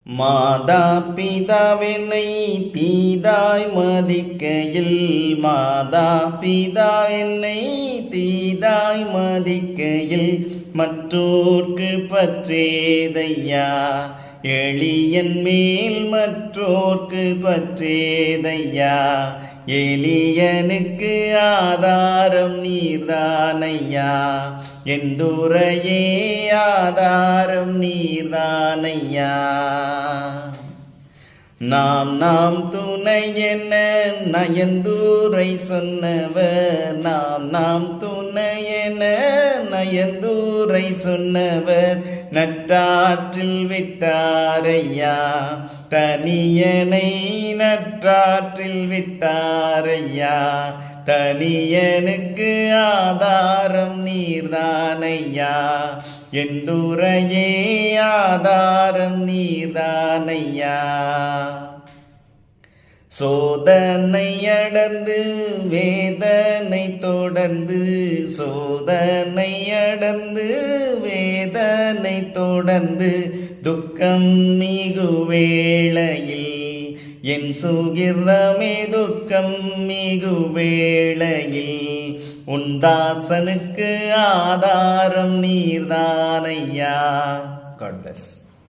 மாதா பிதாவென்னை தீதாய் மதிக்கையில் மாதா பிதாவென்னை தீதாய் மதிக்கையில் மற்றோர்க்கு பற்றேதையா எளியன் மேல் மற்றோர்க்கு பற்றேதையா எளியனுக்கு ஆதாரம் நீர்தானையா எந்துரையே ஆதாரம் நீர்தானையா நாம் துணை என நயந்தூரை சொன்னவர் நாம் துணை என நயந்தூரை சொன்னவர் நற்றாற்றில் விட்டாரையா தனியனை நற்றாற்றில் விட்டாரையா தனியனுக்கு ஆதாரம் நீர்தானையா எந்துரையே ஆதாரம் நீர்தானையா சோதனை அடர்ந்து வேதனை தொடர்ந்து சோதனை அடர்ந்து வேதனை தொடர்ந்து துக்கம் மிகு வேளையில் என் சுகிர்தமே துக்கம் மிகு வேளையில் உன் தாசனுக்கு ஆதாரம் நீர்தானையா. God bless.